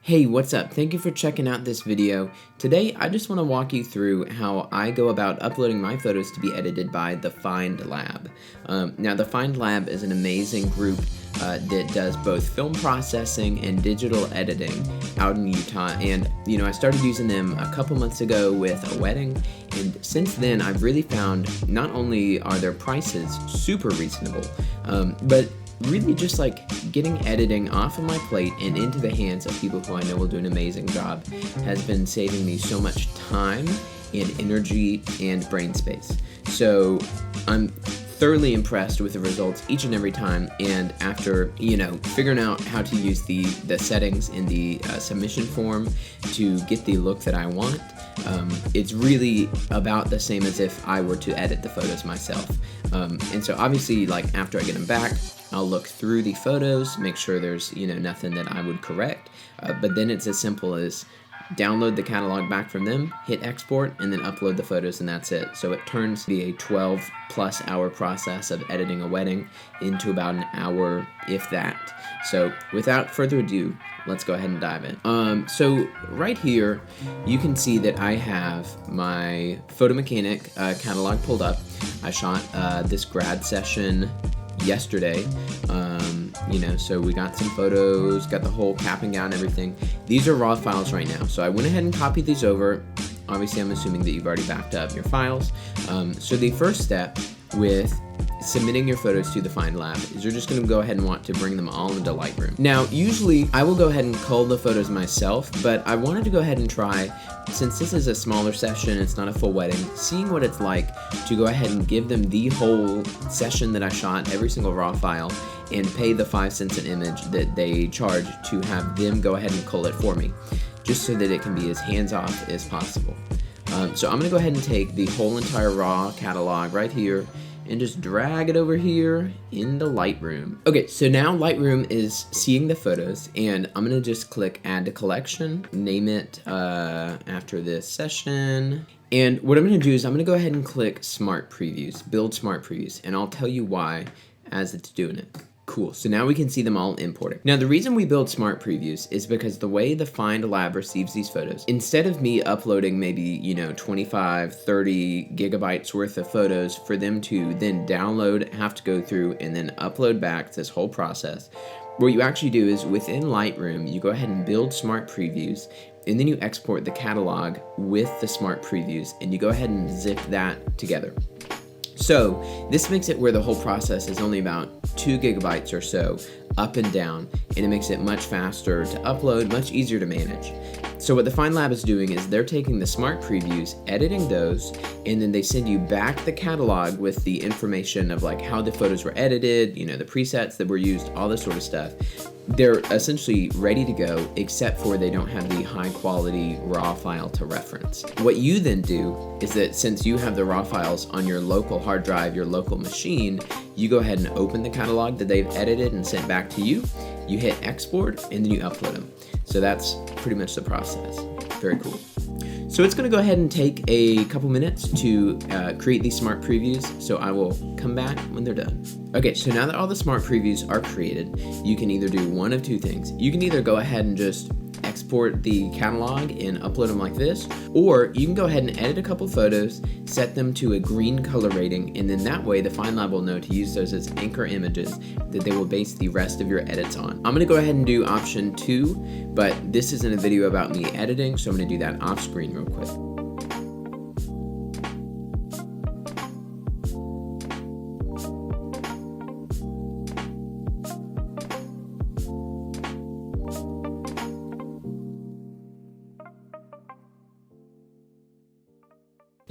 Hey, what's up? Thank you for checking out this video. Today, I just want to walk you through how I go about uploading my photos to be edited by TheFINDLab. Now, TheFINDLab is an amazing group that does both film processing and digital editing out in Utah. And, I started using them a couple months ago with a wedding. And since then, I've really found not only are their prices super reasonable, but really just like getting editing off of my plate and into the hands of people who I know will do an amazing job has been saving me so much time and energy and brain space. So I'm thoroughly impressed with the results each and every time, and after figuring out how to use the settings in the submission form to get the look that I want, it's really about the same as if I were to edit the photos myself. And so obviously, like, after I get them back, I'll look through the photos, make sure there's nothing that I would correct, but then it's as simple as download the catalog back from them, hit export, and then upload the photos, and that's it. So it turns the 12+ hour process of editing a wedding into about an hour, if that. So without further ado, let's go ahead and dive in. So right here, you can see that I have my Photo Mechanic catalog pulled up. I shot this grad session yesterday, so we got some photos, got the whole cap and gown and everything. These are raw files right now, so I went ahead and copied these over. Obviously, I'm assuming that you've already backed up your files. So the first step with submitting your photos to TheFINDLab is you're just going to go ahead and want to bring them all into Lightroom. Now, usually I will go ahead and cull the photos myself, but I wanted to go ahead and try, since this is a smaller session, it's not a full wedding, seeing what it's like to go ahead and give them the whole session that I shot, every single raw file, and pay the 5 cents an image that they charge to have them go ahead and cull it for me, just so that it can be as hands-off as possible. So I'm going to go ahead and take the whole entire raw catalog right here and just drag it over here into Lightroom. Okay, so now Lightroom is seeing the photos, and I'm gonna just click Add to Collection, name it after this session. And what I'm gonna do is I'm gonna go ahead and click Smart Previews, Build Smart Previews, and I'll tell you why as it's doing it. Cool, so now we can see them all importing. Now, the reason we build smart previews is because the way the TheFINDLab receives these photos, instead of me uploading maybe, 25, 30 gigabytes worth of photos for them to then download, have to go through, and then upload back this whole process, what you actually do is within Lightroom, you go ahead and build smart previews, and then you export the catalog with the smart previews, and you go ahead and zip that together. So this makes it where the whole process is only about 2 gigabytes or so up and down, and it makes it much faster to upload, much easier to manage. So what the TheFINDLab is doing is they're taking the smart previews, editing those, and then they send you back the catalog with the information of like how the photos were edited, the presets that were used, all this sort of stuff. They're essentially ready to go, except for they don't have the high quality raw file to reference. What you then do is that since you have the raw files on your local hard drive, your local machine, you go ahead and open the catalog that they've edited and sent back to you, you hit export, and then you upload them. So that's pretty much the process. Very cool. So it's gonna go ahead and take a couple minutes to create these smart previews, so I will come back when they're done. Okay, so now that all the smart previews are created, you can either do one of two things. You can either go ahead and just export the catalog and upload them like this, or you can go ahead and edit a couple photos, set them to a green color rating, and then that way the TheFINDLab will know to use those as anchor images that they will base the rest of your edits on. I'm gonna go ahead and do option 2, but this isn't a video about me editing, so I'm gonna do that off screen real quick.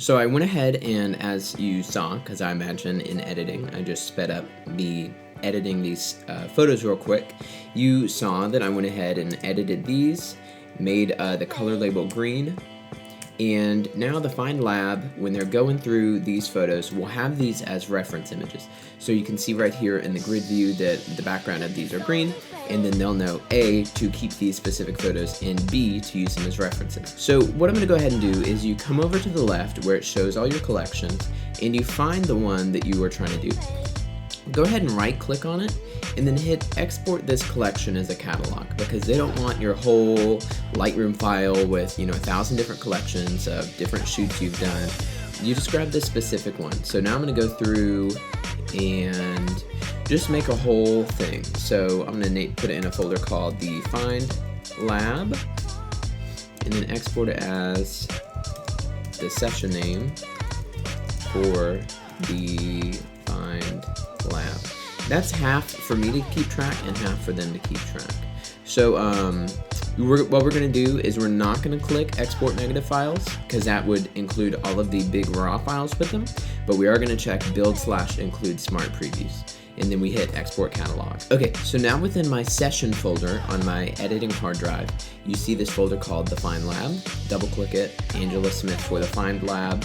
So I went ahead and, as you saw, because I imagine in editing, I just sped up the editing these photos real quick. You saw that I went ahead and edited these, made the color label green, and now the TheFINDLab, when they're going through these photos, will have these as reference images. So you can see right here in the grid view that the background of these are green, and then they'll know A, to keep these specific photos, and B, to use them as references. So what I'm gonna go ahead and do is you come over to the left where it shows all your collections, and you find the one that you are trying to do. go ahead and right click on it and then hit export this collection as a catalog, because they don't want your whole Lightroom file with 1,000 different collections of different shoots you've done. You just grab this specific one. So now I'm going to go through and just make a whole thing. So I'm going to put it in a folder called TheFINDLab and then export it as the session name for the TheFINDLab. That's half for me to keep track and half for them to keep track. So what we're going to do is we're not going to click export negative files, because that would include all of the big raw files with them, but we are going to check build/include smart previews, and then we hit export catalog. Okay, so now within my session folder on my editing hard drive, you see this folder called TheFINDLab. Double click it, Angela Smith for TheFINDLab.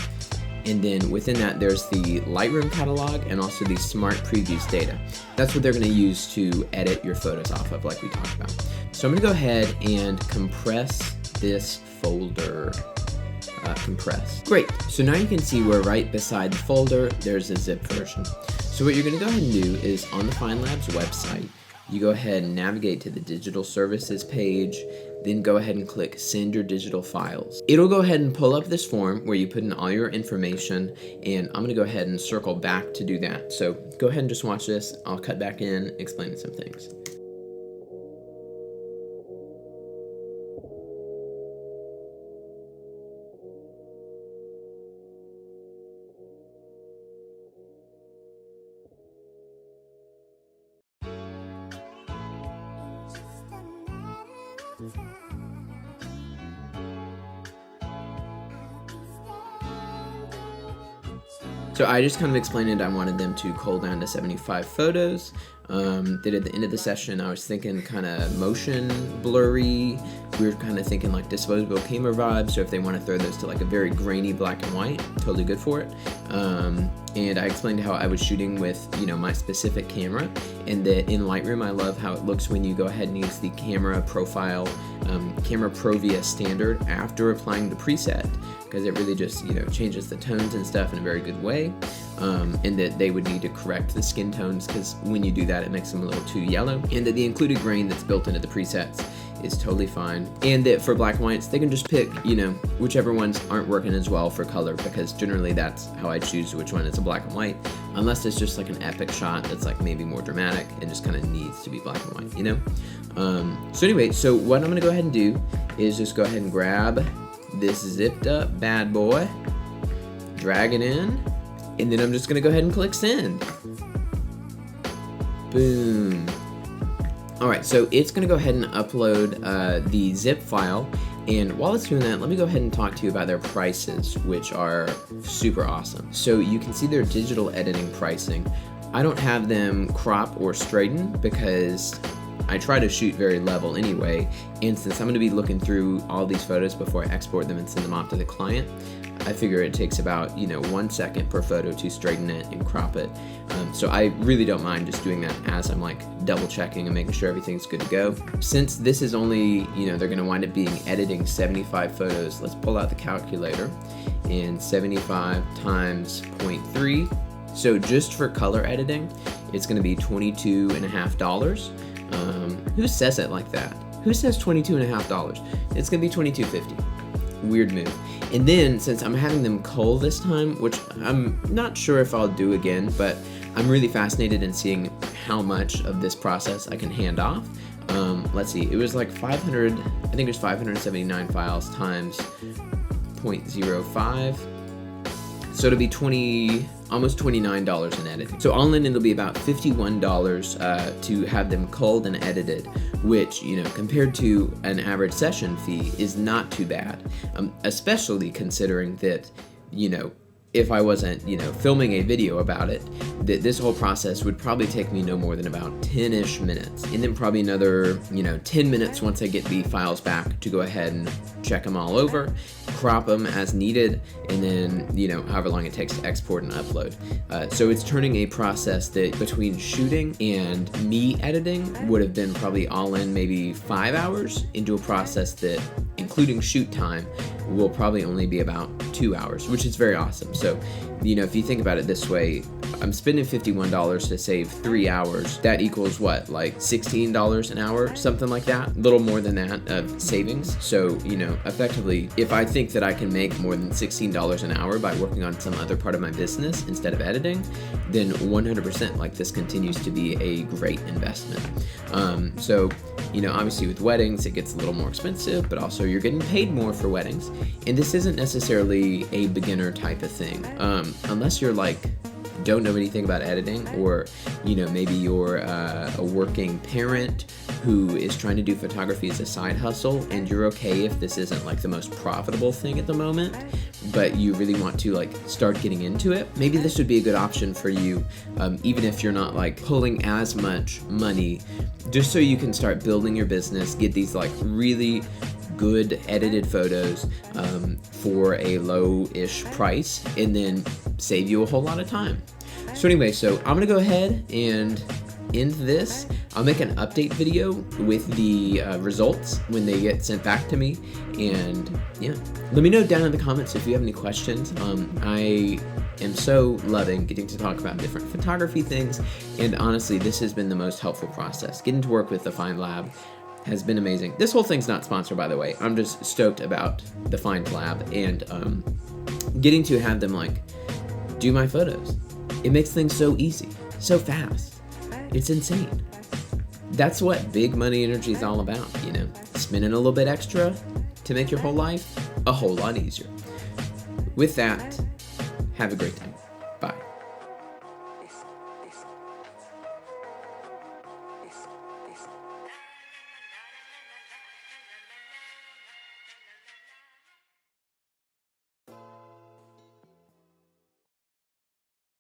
And then within that, there's the Lightroom catalog and also the smart previews data. That's what they're going to use to edit your photos off of, like we talked about. So I'm going to go ahead and compress this folder. Compress. Great. So now you can see where right beside the folder, there's a zip version. So what you're going to go ahead and do is on the TheFINDLab's website, you go ahead and navigate to the digital services page, then go ahead and click send your digital files. It'll go ahead and pull up this form where you put in all your information, and I'm gonna go ahead and circle back to do that. So go ahead and just watch this. I'll cut back in, explaining some things. So I just kind of explained it. I wanted them to cull down to 75 photos. Then at the end of the session, I was thinking kind of motion blurry. We were kind of thinking like disposable camera vibes. So if they want to throw those to like a very grainy black and white, totally good for it. And I explained how I was shooting with, my specific camera, and that in Lightroom, I love how it looks when you go ahead and use the camera profile, Camera Pro via standard after applying the preset, because it really just, changes the tones and stuff in a very good way. And that they would need to correct the skin tones, because when you do that, it makes them a little too yellow. And that the included grain that's built into the presets is totally fine. And that for black and whites, they can just pick, whichever ones aren't working as well for color, because generally that's how I choose which one is a black and white, unless it's just like an epic shot that's like maybe more dramatic and just kind of needs to be black and white, So anyway, so what I'm gonna go ahead and do is just go ahead and grab this zipped up bad boy, drag it in, and then I'm just gonna go ahead and click send. Boom. All right, so it's gonna go ahead and upload the zip file, and while it's doing that, let me go ahead and talk to you about their prices, which are super awesome. So you can see their digital editing pricing. I don't have them crop or straighten because I try to shoot very level anyway, and since I'm gonna be looking through all these photos before I export them and send them off to the client, I figure it takes about 1 second per photo to straighten it and crop it. So I really don't mind just doing that as I'm like double checking and making sure everything's good to go. Since this is only, they're gonna wind up being editing 75 photos, let's pull out the calculator, and 75 times 0.3. So just for color editing, it's gonna be $22.50. Who says it like that? Who says $22.50? It's gonna be $22.50. Weird move. And then since I'm having them cull this time, which I'm not sure if I'll do again, but I'm really fascinated in seeing how much of this process I can hand off. Let's see, it was like 500, I think it was 579 files times 0.05. So it'll be almost $29 in editing. So all in, it'll be about $51 to have them culled and edited, which, compared to an average session fee is not too bad, especially considering that, if I wasn't, filming a video about it, that this whole process would probably take me no more than about 10-ish minutes. And then probably another, 10 minutes once I get the files back to go ahead and check them all over, crop them as needed, and then, however long it takes to export and upload. So it's turning a process that between shooting and me editing would have been probably all in maybe 5 hours into a process that, including shoot time, will probably only be about 2 hours, which is very awesome. So, you know, if you think about it this way, I'm spending $51 to save 3 hours. That equals what, like $16 an hour, something like that? A little more than that of savings. So, you know, effectively, if I think that I can make more than $16 an hour by working on some other part of my business instead of editing, then 100% like this continues to be a great investment. So, you know, obviously with weddings, it gets a little more expensive, but also you're getting paid more for weddings. And this isn't necessarily a beginner type of thing. Unless you're like, don't know anything about editing, or, you know, maybe you're a working parent who is trying to do photography as a side hustle, and you're okay if this isn't like the most profitable thing at the moment, but you really want to like start getting into it. Maybe this would be a good option for you, even if you're not like pulling as much money, just so you can start building your business, get these like really good edited photos for a low-ish price, and then save you a whole lot of time. So anyway, so I'm gonna go ahead and end this. I'll make an update video with the results when they get sent back to me, and yeah, let me know down in the comments if you have any questions. I am so loving getting to talk about different photography things, and honestly, this has been the most helpful process. Getting to work with the TheFINDLab has been amazing. This whole thing's not sponsored, by the way. I'm just stoked about the TheFINDLab and getting to have them like do my photos. It makes things so easy, so fast. It's insane. That's what big money energy is all about, you know, spending a little bit extra to make your whole life a whole lot easier. With that, have a great time. Bye.